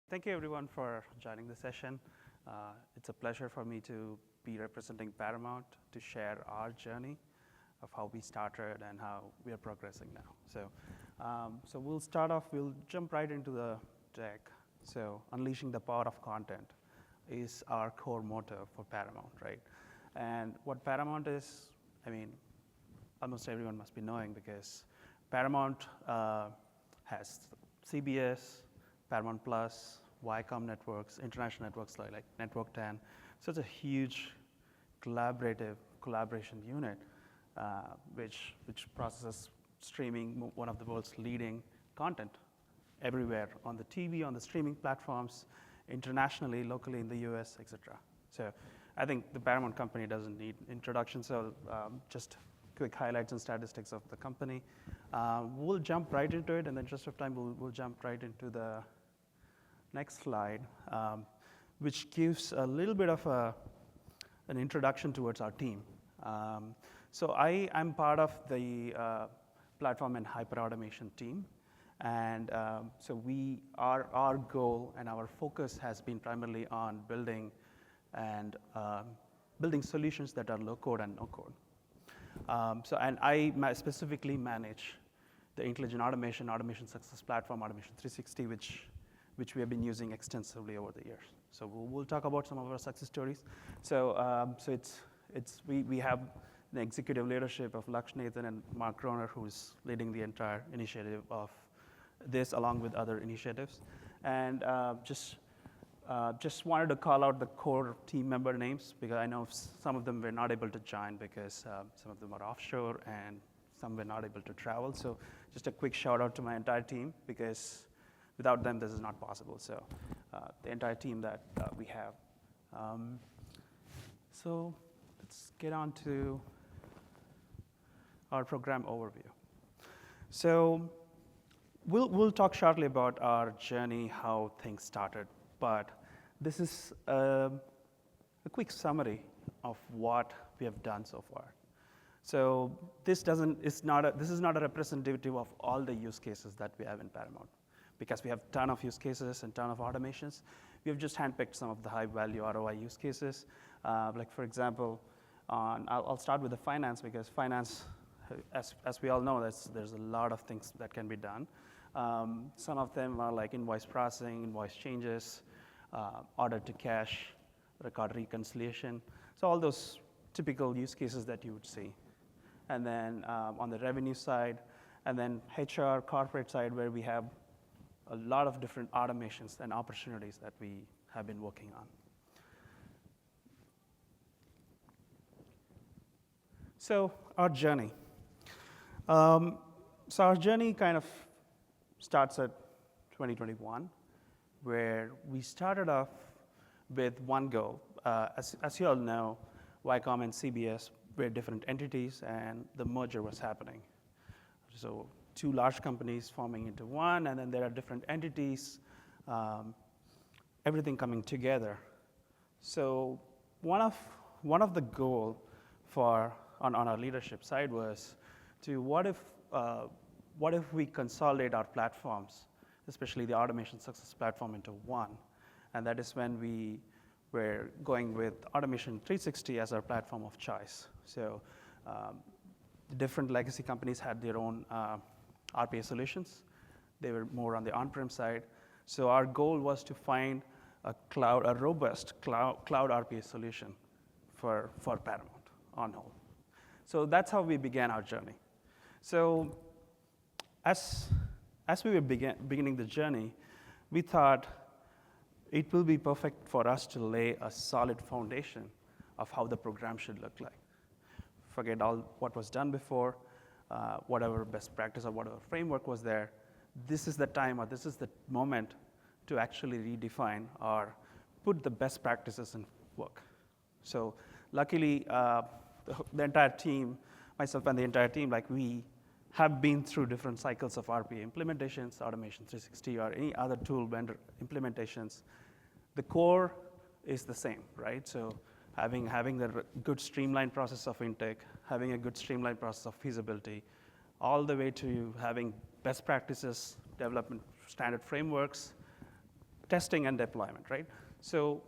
Thank you everyone for joining the session. It's a pleasure for me to be representing Paramount to share our journey of how we started and how we are progressing now. So we'll start off, we'll jump right into the deck. So unleashing the power of content is our core motto for Paramount, right? And what Paramount is, I mean, almost everyone must be knowing because Paramount has CBS, Paramount Plus, Viacom networks, international networks like Network 10. So it's a huge collaboration unit which processes streaming, one of the world's leading content everywhere on the TV, on the streaming platforms, internationally, locally in the US, etc. So I think the Paramount company doesn't need introduction, so just quick highlights and statistics of the company. We'll jump right into it, and in the interest of time, we'll jump right into the next slide, which gives a little bit of an introduction towards our team. So I'm part of the platform and hyperautomation team. And so our goal and our focus has been primarily on building solutions that are low code and no code. And I specifically manage the intelligent automation success platform, Automation 360, which we have been using extensively over the years. So we'll talk about some of our success stories. So we have the executive leadership of Laksh Nathan and Mark Groner, who's leading the entire initiative of this, along with other initiatives. And just wanted to call out the core team member names because I know some of them were not able to join because some of them are offshore and some were not able to travel. So just a quick shout out to my entire team because without them, this is not possible. So the entire team that we have. So let's get on to our program overview. So we'll talk shortly about our journey, how things started, but this is a quick summary of what we have done so far. So this is not a representative of all the use cases that we have in Paramount because we have a ton of use cases and ton of automations. We have just handpicked some of the high value ROI use cases. Like for example, I'll start with the finance because finance, as we all know, there's a lot of things that can be done. Some of them are like invoice processing, invoice changes, order to cash, record reconciliation. So all those typical use cases that you would see. And then on the revenue side, and then HR, corporate side, where we have a lot of different automations and opportunities that we have been working on. So our journey. So our journey kind of starts at 2021, where we started off with one goal. As you all know, Viacom and CBS were different entities, and the merger was happening. So two large companies forming into one, and then there are different entities, everything coming together. So one of the goal on our leadership side was to what if we consolidate our platforms, especially the automation success platform, into one, and that is when we were going with Automation 360 as our platform of choice. So the different legacy companies had their own RPA solutions. They were more on the on-prem side. So our goal was to find a robust cloud RPA solution for Paramount on whole. So that's how we began our journey. So as we were beginning the journey, we thought it will be perfect for us to lay a solid foundation of how the program should look like. Forget all what was done before, whatever best practice or whatever framework was there. This is the time, or this is the moment to actually redefine or put the best practices in work. So luckily, the entire team, myself and the entire team, like we have been through different cycles of RPA implementations, Automation 360, or any other tool vendor implementations. The core is the same, right? So having the good streamlined process of intake, having a good streamlined process of feasibility, all the way to having best practices, development standard frameworks, testing and deployment, right? So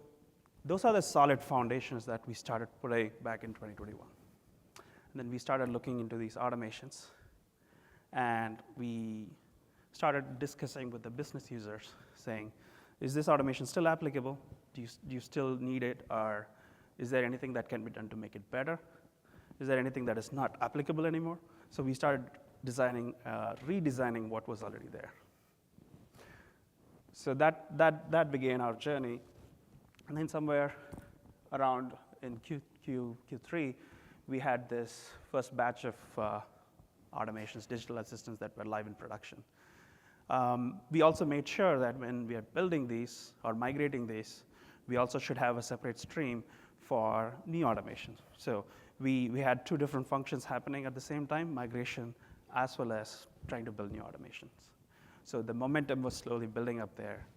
those are the solid foundations that we started putting back in 2021. And then we started looking into these automations, and we started discussing with the business users, saying, is this automation still applicable? Do you still need it, or is there anything that can be done to make it better? Is there anything that is not applicable anymore? So we started redesigning what was already there. So that began our journey. And then somewhere around in Q3, we had this first batch of automations, digital assistants that were live in production. We also made sure that when we are building these or migrating these, we also should have a separate stream for new automation. So we had two different functions happening at the same time, migration as well as trying to build new automations. So the momentum was slowly building up there.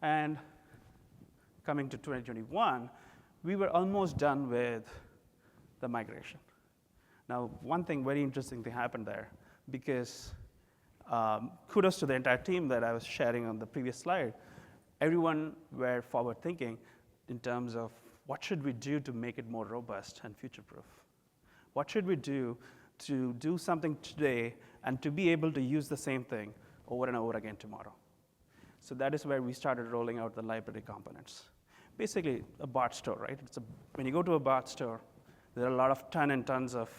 And coming to 2021, we were almost done with the migration. Now, one thing very interesting thing happened there, because kudos to the entire team that I was sharing on the previous slide. Everyone were forward thinking in terms of what should we do to make it more robust and future-proof? What should we do to do something today and to be able to use the same thing over and over again tomorrow? So that is where we started rolling out the library components. Basically, a bot store, right? When you go to a bot store, there are a lot of tons and tons of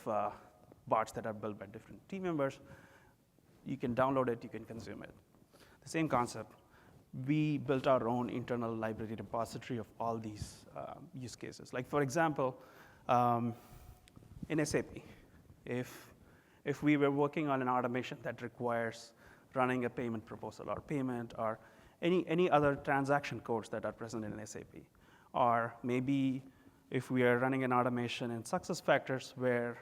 bots that are built by different team members. You can download it, you can consume it. The same concept. We built our own internal library repository of all these use cases. Like, for example, in SAP, if we were working on an automation that requires running a payment proposal or payment or any other transaction codes that are present in SAP, or maybe if we are running an automation in SuccessFactors where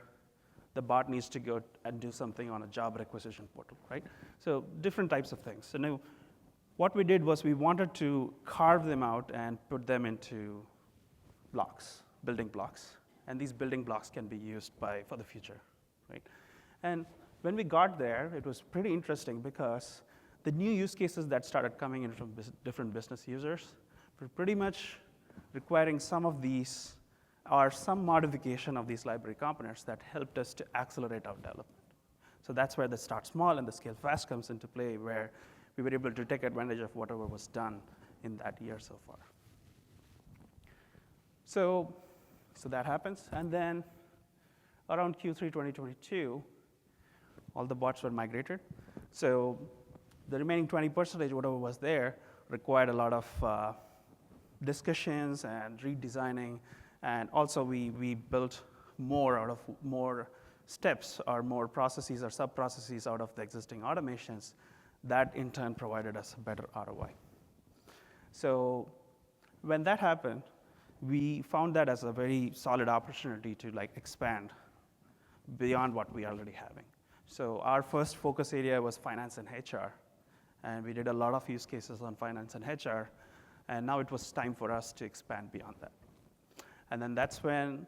the bot needs to go and do something on a job requisition portal, right? So different types of things. So now, what we did was we wanted to carve them out and put them into blocks, building blocks. And these building blocks can be used for the future, right? And when we got there, it was pretty interesting because the new use cases that started coming in from different business users were pretty much requiring some of these or some modification of these library components that helped us to accelerate our development. So that's where the start small and the scale fast comes into play, where we were able to take advantage of whatever was done in that year so far. So that happens, and then around Q3 2022, all the bots were migrated. So the remaining 20%, whatever was there, required a lot of discussions and redesigning, and also we built more steps or more processes or sub-processes out of the existing automations. That in turn provided us a better ROI. So when that happened, we found that as a very solid opportunity to expand beyond what we are already having. So our first focus area was finance and HR, and we did a lot of use cases on finance and HR, and now it was time for us to expand beyond that. And then that's when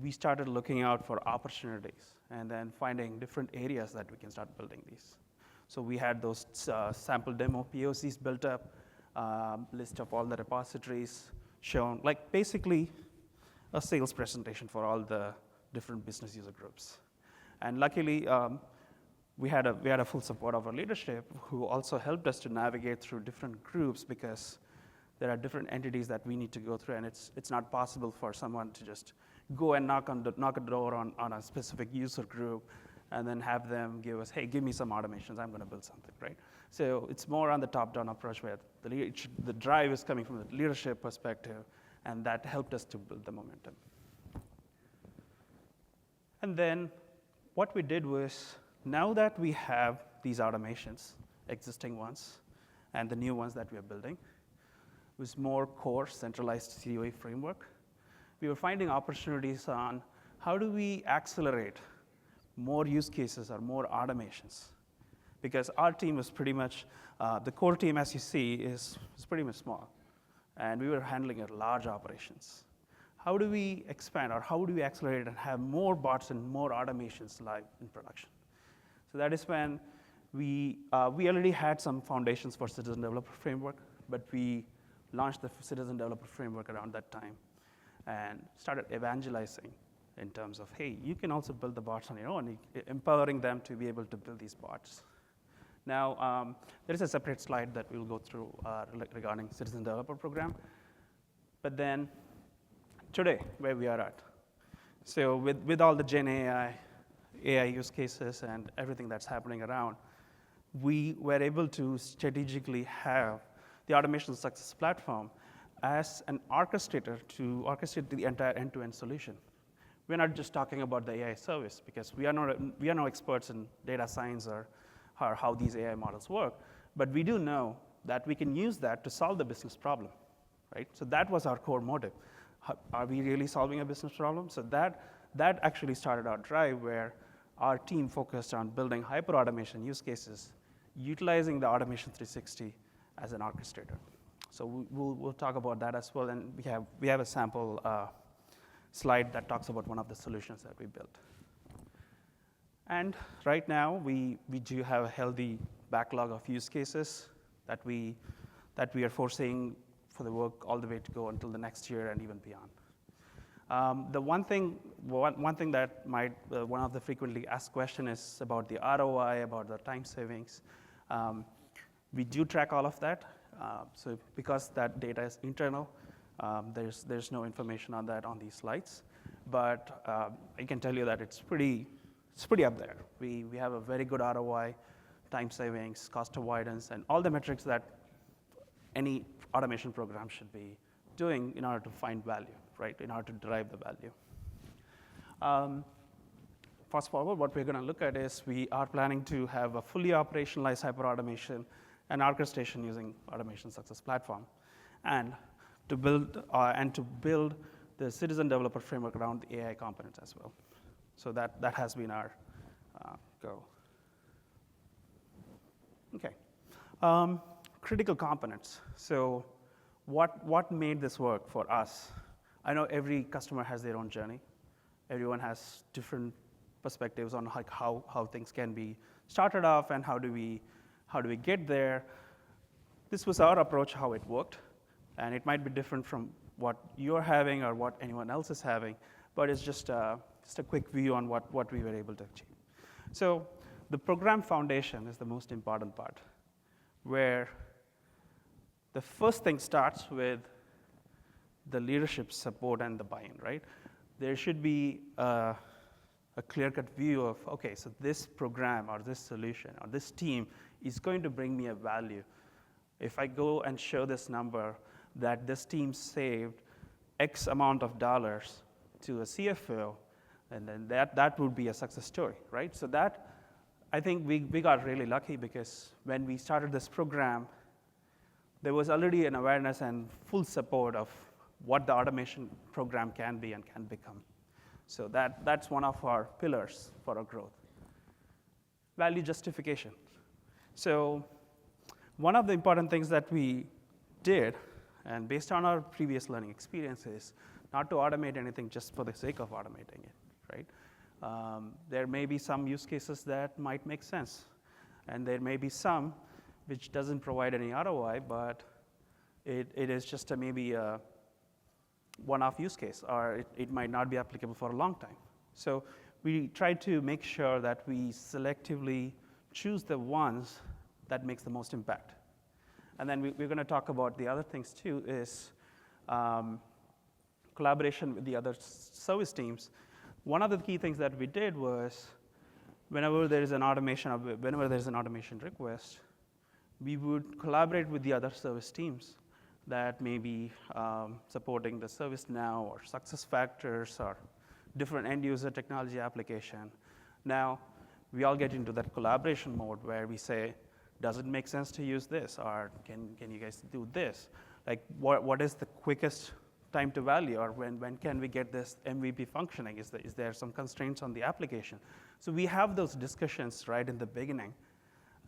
we started looking out for opportunities and then finding different areas that we can start building these. So we had those sample demo POCs built up, list of all the repositories shown, like basically a sales presentation for all the different business user groups. And luckily, we had a full support of our leadership who also helped us to navigate through different groups, because there are different entities that we need to go through, and it's not possible for someone to just go and knock a door on a specific user group and then have them give us, hey, give me some automations, I'm going to build something, right? So it's more on the top-down approach where the drive is coming from the leadership perspective, and that helped us to build the momentum. And then what we did was, now that we have these automations, existing ones, and the new ones that we are building, with more core centralized COA framework, we were finding opportunities on how do we accelerate more use cases or more automations. Because our team was pretty much, the core team, as you see, is pretty much small. And we were handling large operations. How do we expand, or how do we accelerate and have more bots and more automations live in production? So that is when we already had some foundations for citizen developer framework but we launched the citizen developer framework around that time and started evangelizing in terms of, hey, you can also build the bots on your own, empowering them to be able to build these bots. Now, there is a separate slide that we'll go through regarding citizen developer program. But then, today, where we are at. So with all the Gen AI use cases and everything that's happening around, we were able to strategically have the automation success platform as an orchestrator to orchestrate the entire end-to-end solution. We're not just talking about the AI service, because we are no experts in data science or how these AI models work, but we do know that we can use that to solve the business problem, right? So that was our core motive. Are we really solving a business problem? So that actually started our drive, where our team focused on building hyper-automation use cases, utilizing the Automation 360 as an orchestrator. So we'll talk about that as well, and we have a sample slide that talks about one of the solutions that we built. And right now, we do have a healthy backlog of use cases that we are foreseeing for the work all the way to go until the next year and even beyond. The one thing that might, one of the frequently asked questions is about the ROI, about the time savings. We do track all of that. So because that data is internal, there's no information on that on these slides. But I can tell you that it's pretty up there. We have a very good ROI, time savings, cost avoidance, and all the metrics that any automation program should be doing in order to find value, right? In order to derive the value. Fast forward, what we're going to look at is we are planning to have a fully operationalized hyperautomation and orchestration using automation success platform, and to build the citizen developer framework around the AI components as well. So that has been our goal. Okay. Critical components. So what made this work for us? I know every customer has their own journey. Everyone has different perspectives on how things can be started off and how do we get there. This was our approach, how it worked, and it might be different from what you're having or what anyone else is having, but it's just a quick view on what we were able to achieve. So the program foundation is the most important part, where the first thing starts with the leadership support and the buy-in, right? There should be a clear-cut view of, okay, so this program or this solution or this team is going to bring me a value. If I go and show this number that this team saved X amount of dollars to a CFO, and then that would be a success story, right? So that, I think we got really lucky, because when we started this program, there was already an awareness and full support of what the automation program can be and can become. So that's one of our pillars for our growth. Value justification. So one of the important things that we did, and based on our previous learning experiences, not to automate anything just for the sake of automating it, right? There may be some use cases that might make sense, and there may be some which doesn't provide any ROI, but it is just maybe a one-off use case, or it might not be applicable for a long time. So we try to make sure that we selectively choose the ones that makes the most impact. And then we're going to talk about the other things too, is collaboration with the other service teams. One of the key things that we did was, whenever there's an automation request, we would collaborate with the other service teams that may be supporting the ServiceNow or SuccessFactors or different end-user technology application. Now, we all get into that collaboration mode where we say, does it make sense to use this, or can you guys do this? Like, what is the quickest time to value, or when can we get this MVP functioning? Is there some constraints on the application? So we have those discussions right in the beginning,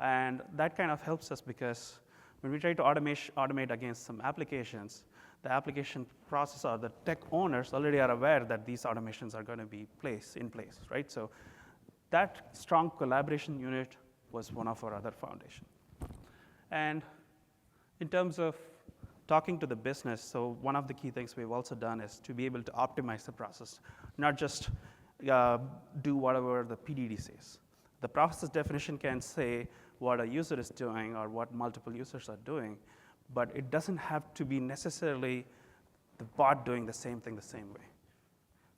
and that kind of helps us, because when we try to automate against some applications, the application process or the tech owners already are aware that these automations are going to be in place, right? So that strong collaboration unit was one of our other foundation. And in terms of talking to the business, so one of the key things we've also done is to be able to optimize the process, not just do whatever the PDD says. The process definition can say what a user is doing or what multiple users are doing, but it doesn't have to be necessarily the bot doing the same thing the same way.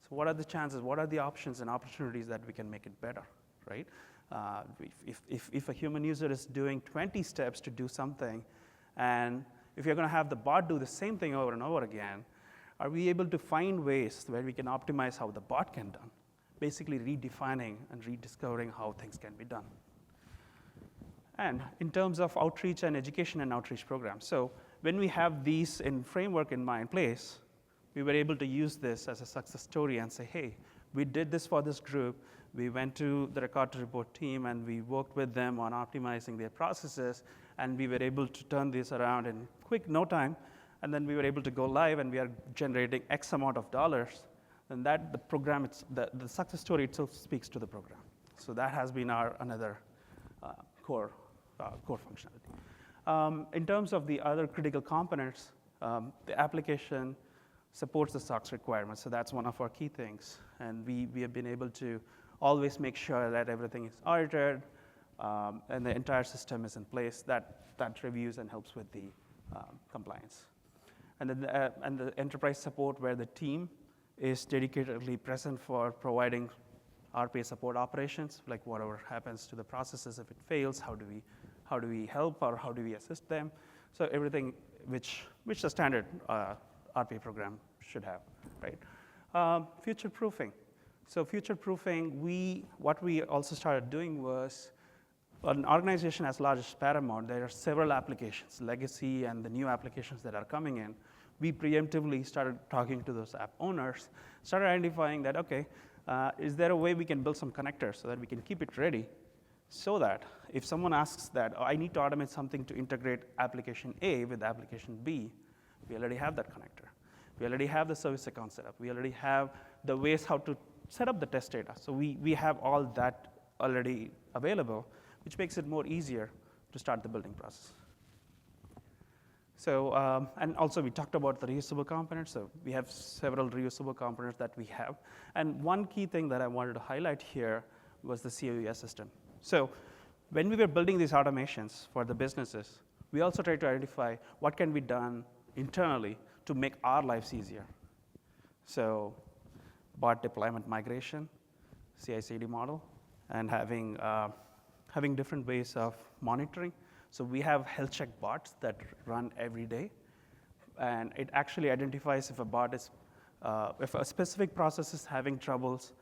So what are the chances, what are the options and opportunities that we can make it better, right? If a human user is doing 20 steps to do something, and if you're going to have the bot do the same thing over and over again, are we able to find ways where we can optimize how the bot can done? Basically redefining and rediscovering how things can be done. And in terms of outreach and education and outreach programs, so when we have these in framework in place, we were able to use this as a success story and say, hey, we did this for this group. We went to the record to report team and we worked with them on optimizing their processes, and we were able to turn this around in no time, and then we were able to go live and we are generating X amount of dollars, and that the program, the success story itself speaks to the program. So that has been our another core functionality. In terms of the other critical components, the application supports the SOX requirements, so that's one of our key things, and we have been able to always make sure that everything is audited and the entire system is in place that reviews and helps with the compliance. And then the enterprise support, where the team is dedicatedly present for providing RPA support operations, like whatever happens to the processes if it fails, how do we help or how do we assist them? So everything which the standard RPA program should have, right? Future proofing. So future proofing, what we also started doing was, an organization as large as Paramount, there are several applications, legacy and the new applications that are coming in. We preemptively started talking to those app owners, started identifying that, okay, is there a way we can build some connectors so that we can keep it ready, so that if someone asks that, oh, I need to automate something to integrate application A with application B, we already have that connector. We already have the service account set up. We already have the ways how to set up the test data. So we have all that already available, which makes it more easier to start the building process. So, and also we talked about the reusable components. So we have several reusable components that we have. And one key thing that I wanted to highlight here was the COES system. So when we were building these automations for the businesses, we also tried to identify what can be done internally to make our lives easier. So bot deployment migration, CI/CD model, and having different ways of monitoring. So we have health check bots that run every day, and it actually identifies if a bot is, if a specific process is having troubles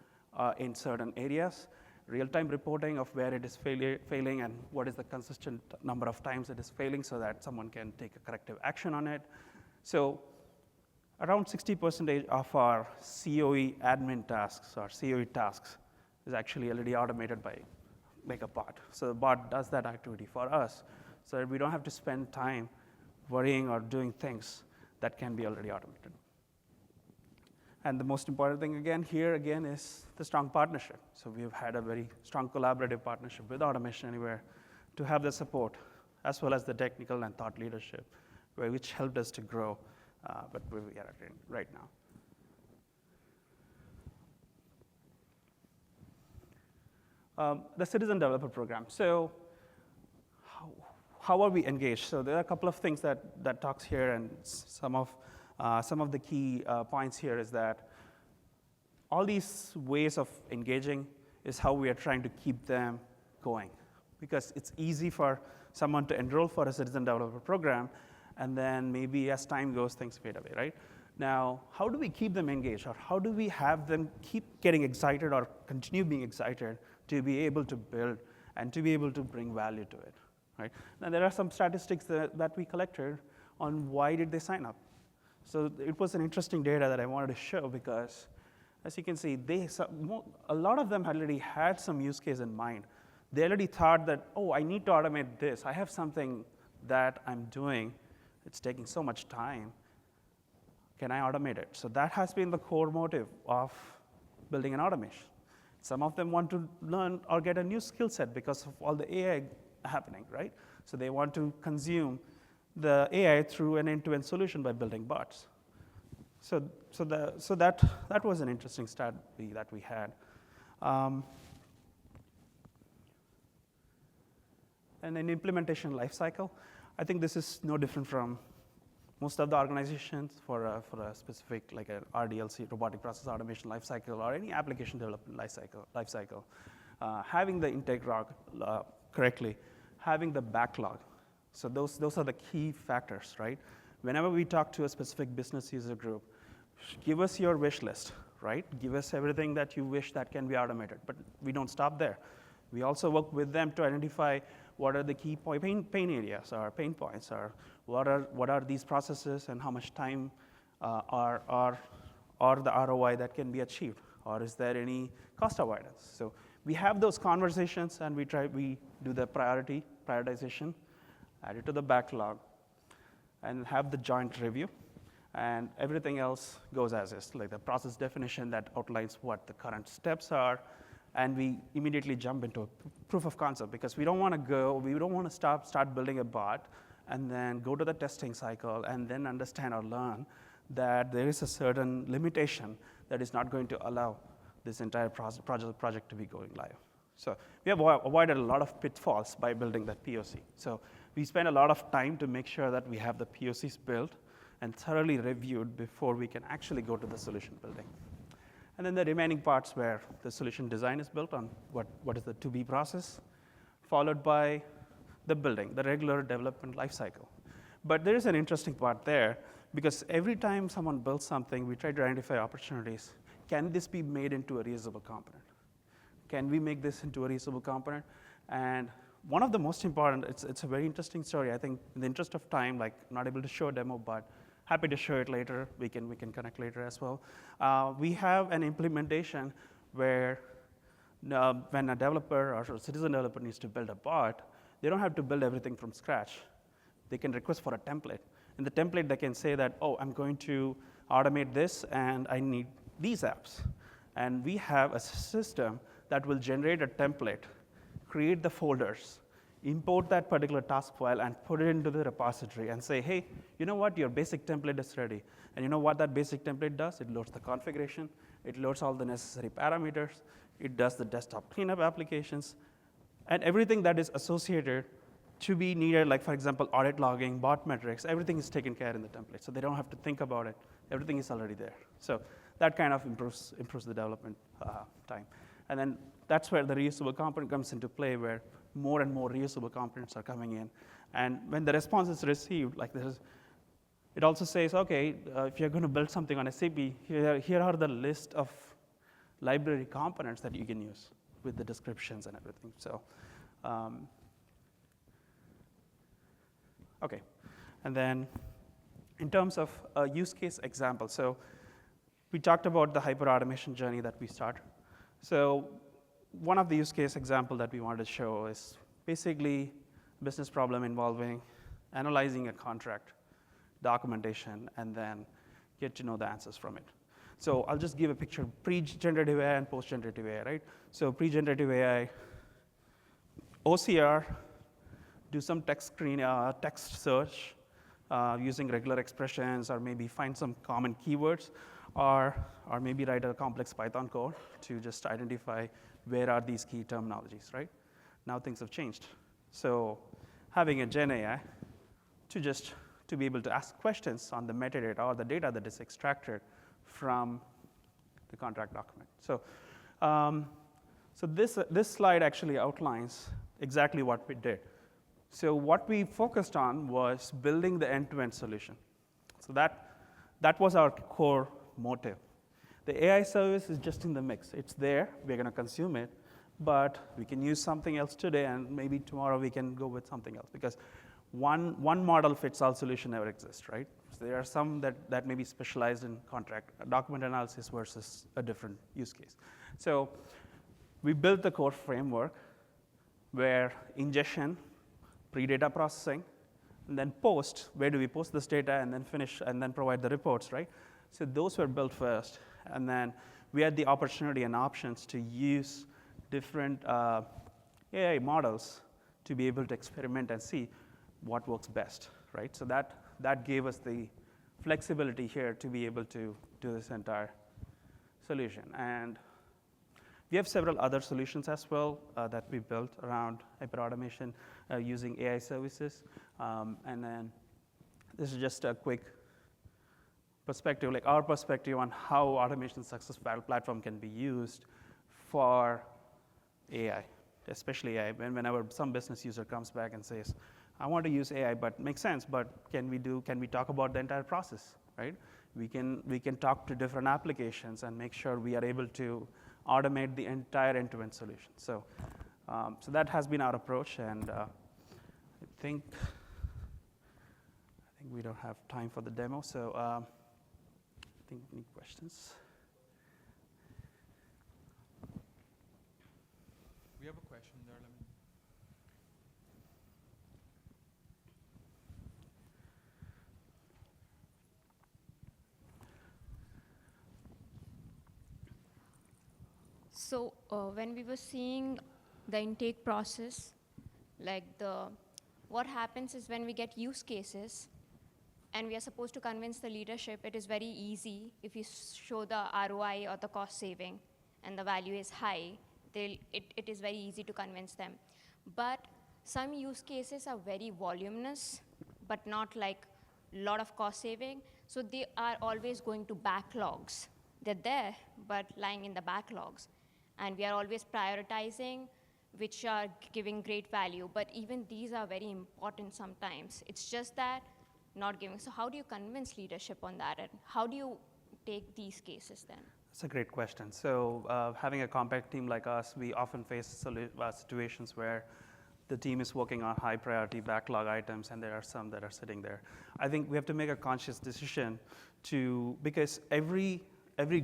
in certain areas, real-time reporting of where it is failing and what is the consistent number of times it is failing, so that someone can take a corrective action on it. So around 60% of our COE admin tasks or COE tasks is actually already automated by a bot. So the bot does that activity for us, so that we don't have to spend time worrying or doing things that can be already automated. And the most important thing again is the strong partnership. So we've had a very strong collaborative partnership with Automation Anywhere to have the support, as well as the technical and thought leadership, which helped us to grow, but where we are right now. The Citizen Developer Program. So how are we engaged? So there are a couple of things that talks here, and some of the key points here is that all these ways of engaging is how we are trying to keep them going. Because it's easy for someone to enroll for a Citizen Developer Program, and then maybe as time goes, things fade away, right? Now, how do we keep them engaged, or how do we have them keep getting excited or continue being excited to be able to build and to be able to bring value to it, right? Now, there are some statistics that we collected on why did they sign up. So it was an interesting data that I wanted to show, because as you can see, a lot of them already had some use case in mind. They already thought that, oh, I need to automate this. I have something that I'm doing. It's taking so much time. Can I automate it? So that has been the core motive of building an automation. Some of them want to learn or get a new skill set because of all the AI happening, right? So they want to consume the AI through an end-to-end solution by building bots. So that was an interesting strategy that we had. And an implementation lifecycle, I think this is no different from most of the organizations for a specific, like a RDLC, robotic process automation lifecycle, or any application development lifecycle. Having the intake correctly, having the backlog. So those are the key factors, right? Whenever we talk to a specific business user group, give us your wish list, right? Give us everything that you wish that can be automated. But we don't stop there. We also work with them to identify what are the key pain areas or pain points, or what are these processes and how much time or the ROI that can be achieved, or is there any cost avoidance? So we have those conversations, and we do the prioritization, add it to the backlog, and have the joint review. And everything else goes as is, like the process definition that outlines what the current steps are, and we immediately jump into a proof of concept, because we don't want to start building a bot and then go to the testing cycle and then understand or learn that there is a certain limitation that is not going to allow this entire project to be going live. So we have avoided a lot of pitfalls by building that POC. So we spend a lot of time to make sure that we have the POCs built and thoroughly reviewed before we can actually go to the solution building. And then the remaining parts where the solution design is built on what is the to-be process, followed by the building, the regular development lifecycle. But there is an interesting part there, because every time someone builds something, we try to identify opportunities. Can this be made into a reusable component? Can we make this into a reusable component? And one of the most important, it's a very interesting story. I think in the interest of time, like not able to show a demo, but happy to show it later. We can connect later as well. We have an implementation where when a developer or a citizen developer needs to build a bot, they don't have to build everything from scratch. They can request for a template. In the template, they can say that, oh, I'm going to automate this, and I need these apps. And we have a system that will generate a template, create the folders, import that particular task file, and put it into the repository and say, hey, you know what, your basic template is ready. And you know what that basic template does? It loads the configuration, it loads all the necessary parameters, it does the desktop cleanup applications, and everything that is associated to be needed, like for example, audit logging, bot metrics, everything is taken care in the template. So they don't have to think about it. Everything is already there. So that kind of improves the development time. And then that's where the reusable component comes into play, where more and more reusable components are coming in. And when the response is received, like this, it also says, okay, if you're going to build something on SAP, here are the list of library components that you can use with the descriptions and everything. So, okay. And then in terms of a use case example, so we talked about the hyper-automation journey that we start. So one of the use case example that we wanted to show is basically a business problem involving analyzing a contract, documentation, and then get to know the answers from it. So I'll just give a picture of pre-generative AI and post-generative AI, right? So pre-generative AI, OCR, do some text search using regular expressions, or maybe find some common keywords, or maybe write a complex Python code to just identify where are these key terminologies, right? Now things have changed. So having a Gen AI to be able to ask questions on the metadata or the data that is extracted from the contract document. So, so this slide actually outlines exactly what we did. So what we focused on was building the end-to-end solution. So that was our core motive. The AI service is just in the mix. It's there. We're going to consume it. But we can use something else today, and maybe tomorrow we can go with something else. Because one model-fits-all solution never exists, right? So there are some that may be specialized in contract document analysis versus a different use case. So we built the core framework where ingestion, pre-data processing, and then post, where do we post this data, and then finish, and then provide the reports, right? So those were built first, and then we had the opportunity and options to use different AI models to be able to experiment and see what works best, right? So that gave us the flexibility here to be able to do this entire solution. And we have several other solutions as well that we built around hyperautomation using AI services. And then this is just a quick perspective, like our perspective on how automation success platform can be used for AI, especially AI. Whenever some business user comes back and says, I want to use AI, but makes sense, but can we talk about the entire process, right? We can talk to different applications and make sure we are able to automate the entire end-to-end solution. So that has been our approach, and I think we don't have time for the demo, so I think we need questions. We have a question there. Let me. So when we were seeing the intake process, like what happens is when we get use cases and we are supposed to convince the leadership, it is very easy if you show the ROI or the cost saving and the value is high, it is very easy to convince them. But some use cases are very voluminous, but not like a lot of cost saving. So they are always going to backlogs. They're there, but lying in the backlogs. And we are always prioritizing which are giving great value. But even these are very important sometimes. It's just that not giving. So how do you convince leadership on that? And how do you take these cases then? That's a great question. So having a compact team like us, we often face situations where the team is working on high priority backlog items, and there are some that are sitting there. I think we have to make a conscious decision because every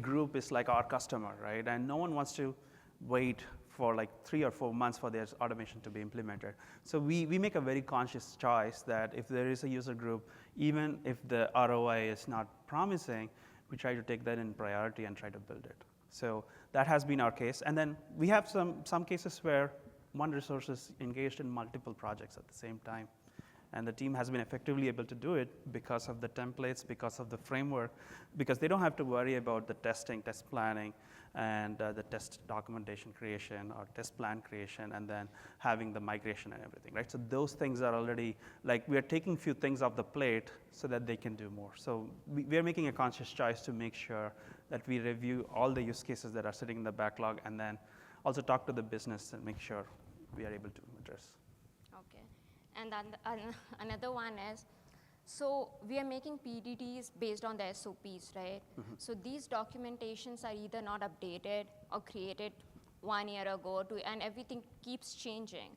group is like our customer, right? And no one wants to wait for like 3 or 4 months for their automation to be implemented. So we make a very conscious choice that if there is a user group, even if the ROI is not promising, we try to take that in priority and try to build it. So that has been our case. And then we have some cases where one resource is engaged in multiple projects at the same time. And the team has been effectively able to do it because of the templates, because of the framework, because they don't have to worry about the testing, test planning, and the test documentation creation or test plan creation, and then having the migration and everything, right? So those things are already, like we are taking few things off the plate so that they can do more. So we are making a conscious choice to make sure that we review all the use cases that are sitting in the backlog, and then also talk to the business and make sure we are able to address. Okay. And then another one is, so we are making PDDs based on the SOPs, right? Mm-hmm. So these documentations are either not updated or created 1 year ago, and everything keeps changing.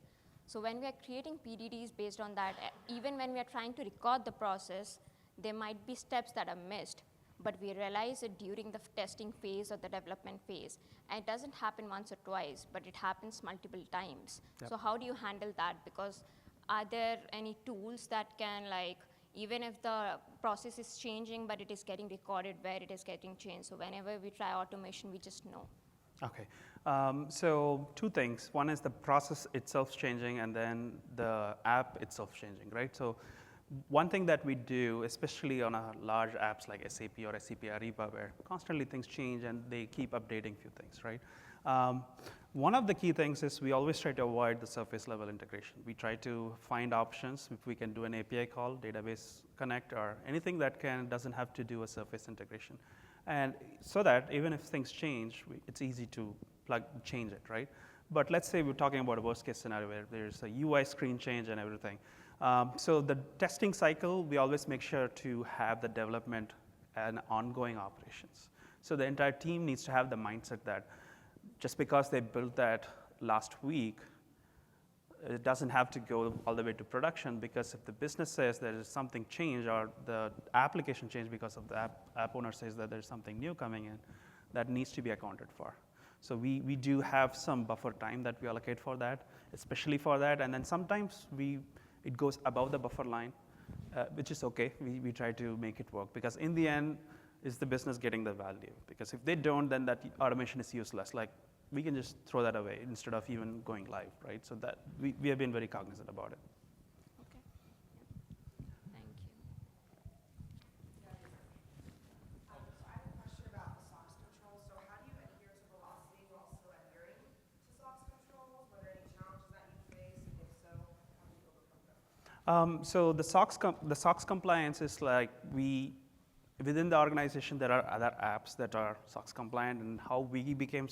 So when we are creating PDDs based on that, even when we are trying to record the process, there might be steps that are missed, but we realize it during the testing phase or the development phase. And it doesn't happen once or twice, but it happens multiple times. Yep. So how do you handle that? Because are there any tools that can, like, even if the process is changing, but it is getting recorded where it is getting changed? So whenever we try automation, we just know. Okay, so 2 things. One is the process itself changing, and then the app itself changing, right? So one thing that we do, especially on our large apps like SAP or SAP Ariba, where constantly things change and they keep updating few things, right? One of the key things is we always try to avoid the surface level integration. We try to find options if we can do an API call, database connect, or anything that doesn't have to do a surface integration. And so that even if things change, it's easy to change it, right? But let's say we're talking about a worst case scenario where there's a UI screen change and everything. So the testing cycle, we always make sure to have the development and ongoing operations. So the entire team needs to have the mindset that just because they built that last week, it doesn't have to go all the way to production, because if the business says there is something changed or the application changed because of the app owner says that there's something new coming in, that needs to be accounted for. So we do have some buffer time that we allocate for that, especially for that. And then sometimes it goes above the buffer line, which is okay. We try to make it work, because in the end, is the business getting the value? Because if they don't, then that automation is useless. Like, we can just throw that away instead of even going live, right? So that we have been very cognizant about it. Okay. Thank So the SOX compliance is like within the organization, there are other apps that are SOX compliant, and how we became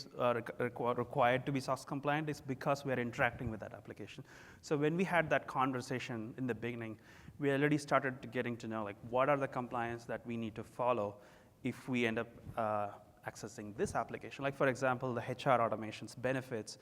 required to be SOX compliant is because we are interacting with that application. So when we had that conversation in the beginning, we already started getting to know like what are the compliance that we need to follow if we end up accessing this application. Like for example, the HR automations, benefits,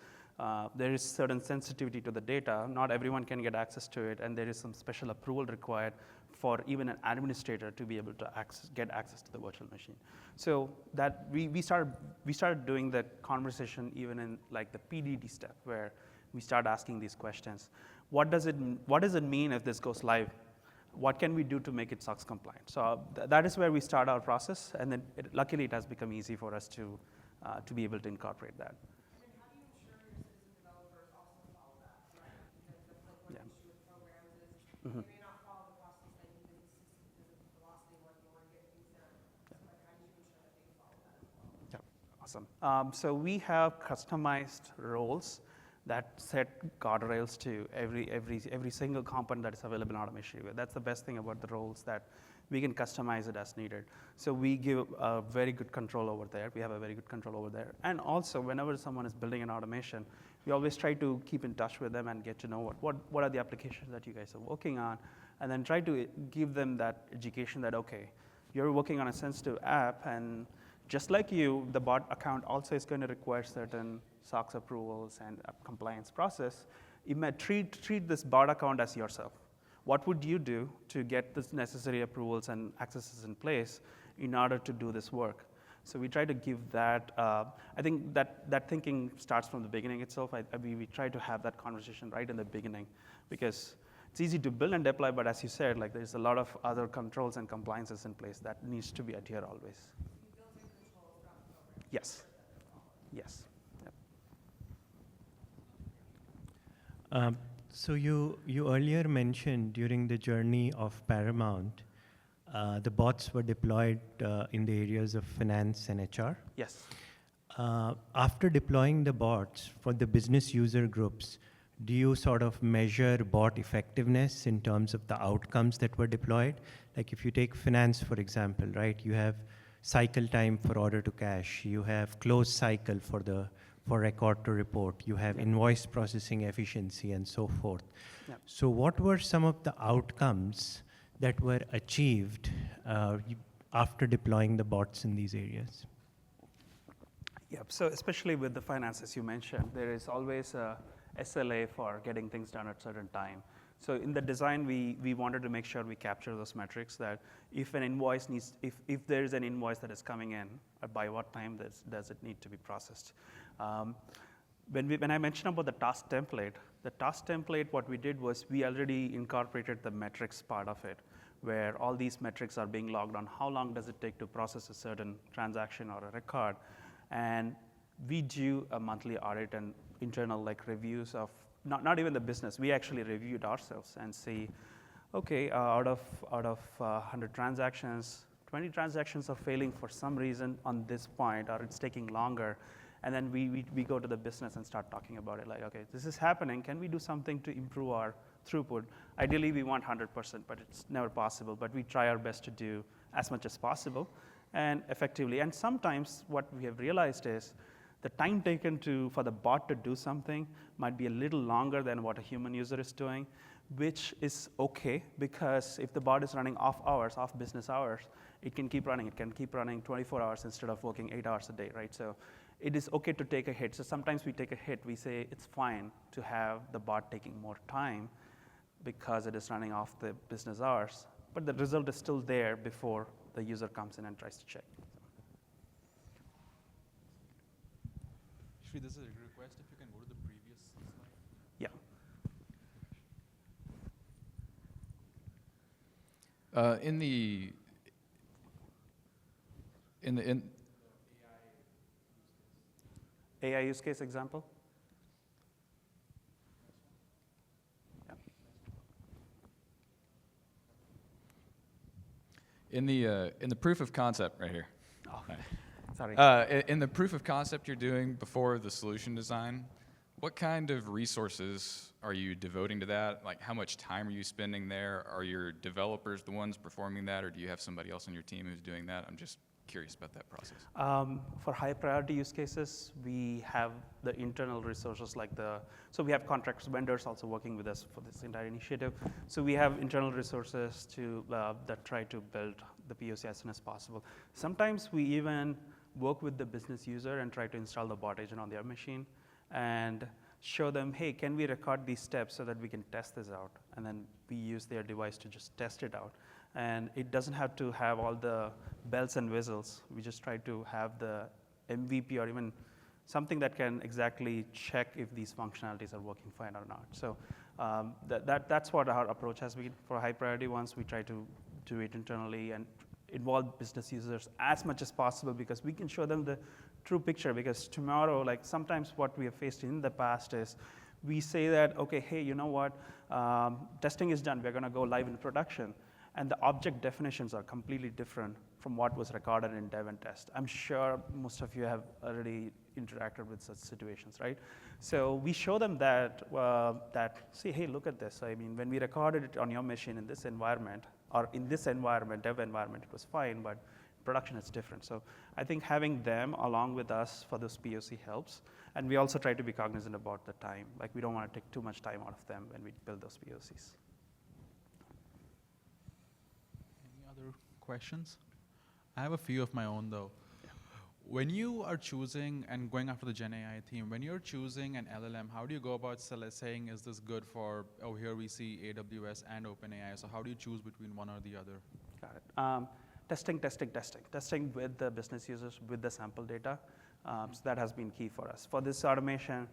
there is certain sensitivity to the data. Not everyone can get access to it, and there is some special approval required for even an administrator to be able to get access to the virtual machine. So that we started doing that conversation even in like the PDD step, where we start asking these questions. What does it mean if this goes live? What can we do to make it SOX compliant? So that is where we start our process, and then luckily it has become easy for us to be able to incorporate that. And then how do you ensure your citizen developers also follow that, right? Because that's like one Yeah. issue with programs is Mhm. they may not follow the process that you business system because of the velocity of working or get things done. So like how do you ensure that they follow that as well? Yeah, awesome. So we have customized roles that set guardrails to every single component that is available in Automation Review. That's the best thing about the roles, that we can customize it as needed. So we give a very good control over there. We have a very good control over there. And also, whenever someone is building an automation, we always try to keep in touch with them and get to know what are the applications that you guys are working on, and then try to give them that education that, okay, you're working on a sensitive app, and just like you, the bot account also is going to require certain SOX approvals and a compliance process. You may treat this bot account as yourself. What would you do to get the necessary approvals and accesses in place in order to do this work? So we try to give that. I think that thinking starts from the beginning itself. We try to have that conversation right in the beginning, because it's easy to build and deploy, but as you said, like there's a lot of other controls and compliances in place that needs to be adhered always. You built in controls throughout the program. Yes. Yes. Yep. So you earlier mentioned during the journey of Paramount, the bots were deployed in the areas of finance and HR. Yes. After deploying the bots for the business user groups, do you sort of measure bot effectiveness in terms of the outcomes that were deployed? Like if you take finance, for example, right? You have cycle time for order to cash. You have close cycle for record to report. You have invoice processing efficiency and so forth. Yep. So what were some of the outcomes that were achieved after deploying the bots in these areas? Yep. So especially with the finances you mentioned, there is always a SLA for getting things done at a certain time. So in the design, we wanted to make sure we capture those metrics, that if an invoice if there is an invoice that is coming in, by what time does it need to be processed? When I mentioned about the task template, what we did was we already incorporated the metrics part of it, where all these metrics are being logged on. How long does it take to process a certain transaction or a record? And we do a monthly audit and internal like reviews of not even the business. We actually reviewed ourselves and see, okay, out of 100 transactions, 20 transactions are failing for some reason on this point, or it's taking longer. And then we go to the business and start talking about it, like, okay, this is happening. Can we do something to improve our throughput? Ideally, we want 100%, but it's never possible. But we try our best to do as much as possible and effectively. And sometimes what we have realized is the time taken for the bot to do something might be a little longer than what a human user is doing, which is okay, because if the bot is running off business hours, it can keep running. It can keep running 24 hours instead of working 8 hours a day, right? So it is okay to take a hit. So sometimes we take a hit. We say it's fine to have the bot taking more time because it is running off the business hours, but the result is still there before the user comes in and tries to check. Shri, this is a request if you can go to the previous slide. Yeah. In AI use case example? Yeah. in the proof of concept right here. Oh, sorry. In the proof of concept you're doing before the solution design, what kind of resources are you devoting to that? Like, how much time are you spending there? Are your developers the ones performing that, or do you have somebody else on your team who's doing that? I'm just curious about that process. For high priority use cases, we have the internal resources so we have contracts, vendors also working with us for this entire initiative. So we have internal resources that try to build the POC as soon as possible. Sometimes we even work with the business user and try to install the bot agent on their machine and show them, hey, can we record these steps so that we can test this out? And then we use their device to just test it out. And it doesn't have to have all the bells and whistles. We just try to have the MVP or even something that can exactly check if these functionalities are working fine or not. So that's what our approach has been. For high priority ones, we try to do it internally and involve business users as much as possible because we can show them the true picture. Because tomorrow, like sometimes what we have faced in the past is we say that, okay, hey, you know what, testing is done, we're gonna go live in production. And the object definitions are completely different from what was recorded in dev and test. I'm sure most of you have already interacted with such situations, right? So we show them that, see, hey, look at this. I mean, when we recorded it on your machine in this environment, or in this environment, dev environment, it was fine, but production is different. So I think having them along with us for this POC helps. And we also try to be cognizant about the time. Like we don't want to take too much time out of them when we build those POCs. Any other questions? I have a few of my own though. Yeah. When you are choosing and going after the Gen AI theme, when you're choosing an LLM, how do you go about saying, is this good for, oh, here we see AWS and OpenAI, so how do you choose between one or the other? Got it. Testing with the business users, with the sample data. So that has been key for us. For this automation,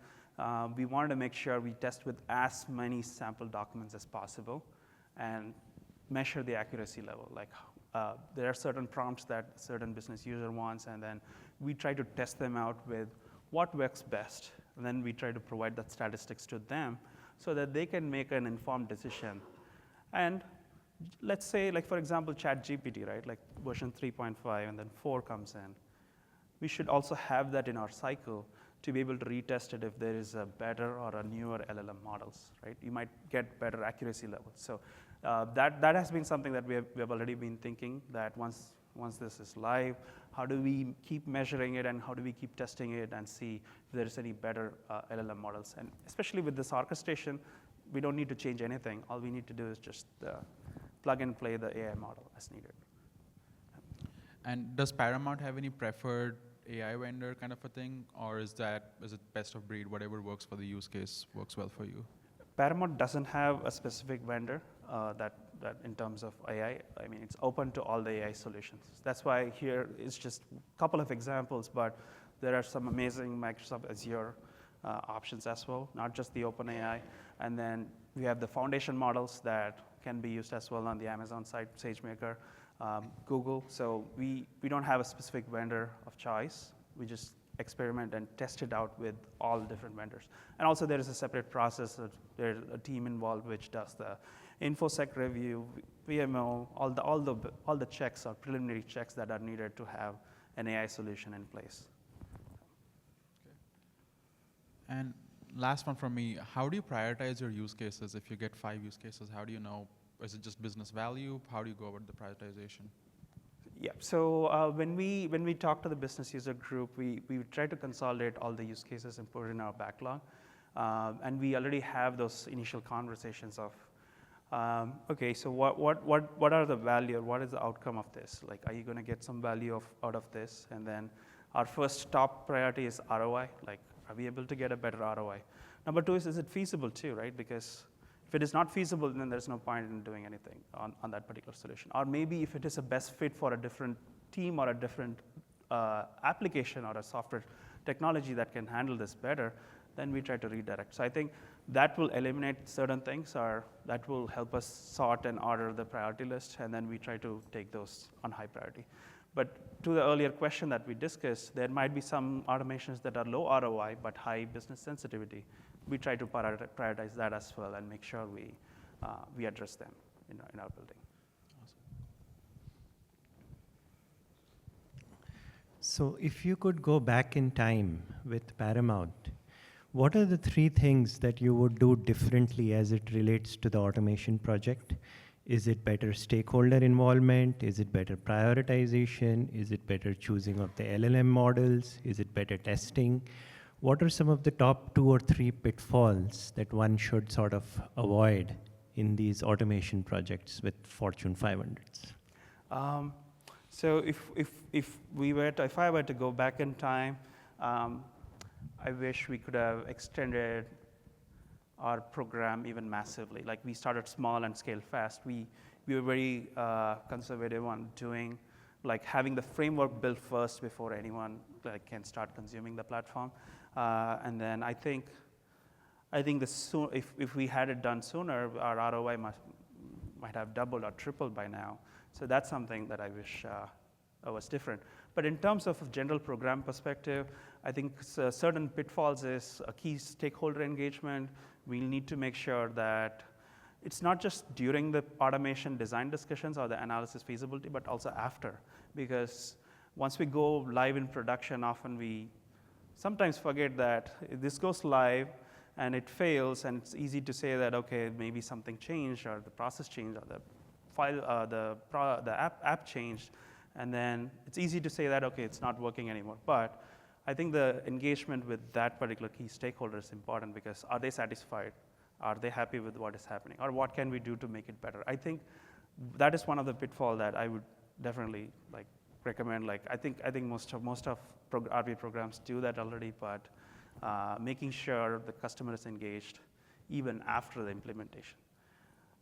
we wanted to make sure we test with as many sample documents as possible and measure the accuracy level. Like there are certain prompts that certain business user wants, and then we try to test them out with what works best. And then we try to provide that statistics to them so that they can make an informed decision. And let's say, like for example, ChatGPT, right? Like version 3.5 and then 4 comes in. We should also have that in our cycle to be able to retest it if there is a better or a newer LLM models, right? You might get better accuracy levels. So that has been something that we have already been thinking, that once this is live, how do we keep measuring it and how do we keep testing it and see if there is any better LLM models? And especially with this orchestration, we don't need to change anything. All we need to do is just plug and play the AI model as needed. And does Paramount have any preferred AI vendor kind of a thing, or is it best of breed, whatever works for the use case works well for you? Paramount doesn't have a specific vendor that in terms of AI. I mean, it's open to all the AI solutions. That's why here it's just a couple of examples, but there are some amazing Microsoft Azure options as well, not just the OpenAI. And then we have the foundation models that can be used as well on the Amazon side, SageMaker, Google. So we don't have a specific vendor of choice. We just experiment and test it out with all different vendors. And also there is a separate process. There's a team involved which does the InfoSec review, VMO, all the checks or preliminary checks that are needed to have an AI solution in place. And last one from me, how do you prioritize your use cases? If you get 5 use cases, how do you know? Is it just business value? How do you go about the prioritization? Yeah, so when we talk to the business user group, we try to consolidate all the use cases and put it in our backlog. And we already have those initial conversations of, okay, so what are the value, or what is the outcome of this? Like, are you gonna get some value out of this? And then our first top priority is ROI, like, are we able to get a better ROI? Number 2 is it feasible too, right? Because if it is not feasible, then there's no point in doing anything on that particular solution. Or maybe if it is a best fit for a different team or a different application or a software technology that can handle this better, then we try to redirect. So I think that will eliminate certain things, or that will help us sort and order the priority list, and then we try to take those on high priority. But to the earlier question that we discussed, there might be some automations that are low ROI but high business sensitivity. We try to prioritize that as well and make sure we address them in our building. Awesome. So if you could go back in time with Paramount, What are the 3 things that you would do differently as it relates to the automation project? Is it better stakeholder involvement? Is it better prioritization? Is it better choosing of the LLM models? Is it better testing? What are some of the top 2 or 3 pitfalls that one should sort of avoid in these automation projects with Fortune 500s? So if I were to go back in time, I wish we could have extended our program even massively. Like we started small and scaled fast. We were very conservative on doing, like having the framework built first before anyone can start consuming the platform. And then I think if we had it done sooner, our ROI might have doubled or tripled by now. So that's something that I wish was different. But in terms of a general program perspective, I think certain pitfalls is a key stakeholder engagement. We need to make sure that it's not just during the automation design discussions or the analysis feasibility, but also after. Because once we go live in production, often we sometimes forget that if this goes live and it fails, and it's easy to say that, okay, maybe something changed or the process changed or the file, the app changed. And then it's easy to say that, okay, it's not working anymore. But I think the engagement with that particular key stakeholder is important because are they satisfied? Are they happy with what is happening? Or what can we do to make it better? I think that is one of the pitfalls that I would definitely recommend. I think most of RPA programs do that already, but making sure the customer is engaged even after the implementation.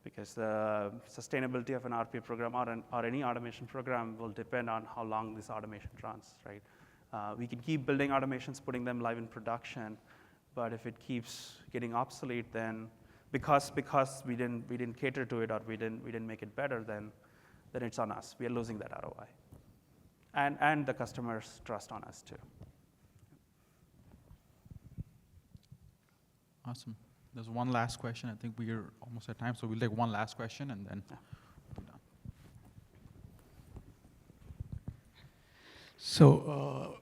Because the sustainability of an RPA program or any automation program will depend on how long this automation runs, right? We can keep building automations, putting them live in production, but if it keeps getting obsolete, then because we didn't cater to it or we didn't make it better, then it's on us. We are losing that ROI, and the customer's trust on us too. Awesome. There's one last question. I think we are almost at time, so we'll take one last question and then we'll be done. So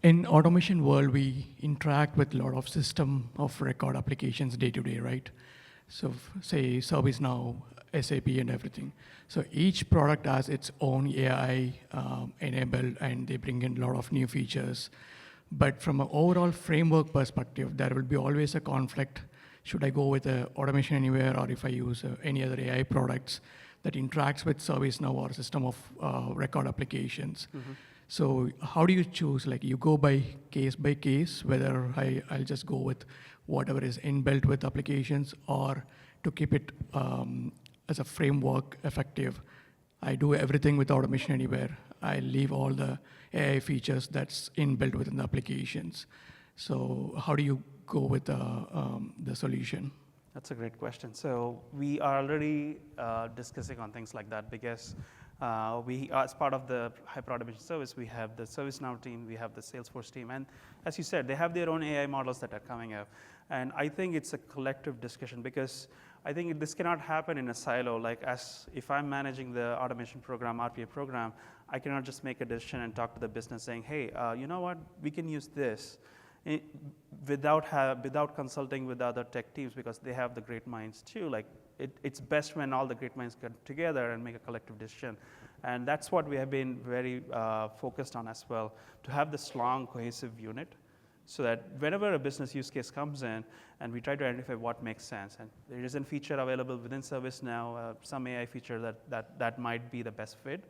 in automation world, we interact with a lot of system of record applications day to day, right? So say ServiceNow, SAP and everything. So each product has its own AI enabled and they bring in a lot of new features. But from an overall framework perspective, there will be always a conflict. Should I go with Automation Anywhere, or if I use any other AI products that interacts with ServiceNow or system of record applications? Mm-hmm. So how do you choose? Like you go by case, whether I'll just go with whatever is inbuilt with applications, or to keep it as a framework effective, I do everything with Automation Anywhere. I leave all the AI features that's inbuilt within the applications. So how do you go with the solution? That's a great question. So we are already discussing on things like that because we, as part of the hyperautomation service, we have the ServiceNow team, we have the Salesforce team, and as you said, they have their own AI models that are coming up. And I think it's a collective discussion because I think this cannot happen in a silo. Like if I'm managing the automation program, RPA program, I cannot just make a decision and talk to the business saying, hey, you know what, we can use this. Without consulting with other tech teams because they have the great minds too. Like it's best when all the great minds get together and make a collective decision. And that's what we have been very focused on as well, to have this strong cohesive unit so that whenever a business use case comes in and we try to identify what makes sense, and there is a feature available within ServiceNow, some AI feature that might be the best fit,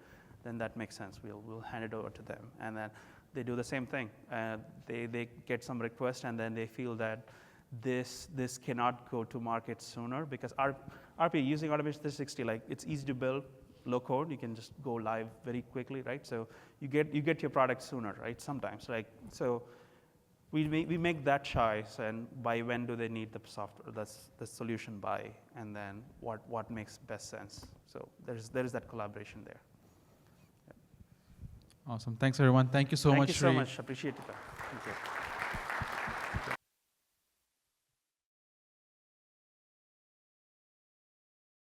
then that makes sense. We'll hand it over to them. And then they do the same thing. They get some request and then they feel that this cannot go to market sooner because RPA using Automation 360, like it's easy to build, low code, you can just go live very quickly, right? So you get your product sooner, right? Sometimes, like so. We make that choice, and by when do they need the software, the solution by, and then what makes best sense. So there is that collaboration there. Awesome. Thanks, everyone. Thank you so much. Thank you so much. Appreciate it. Thank you.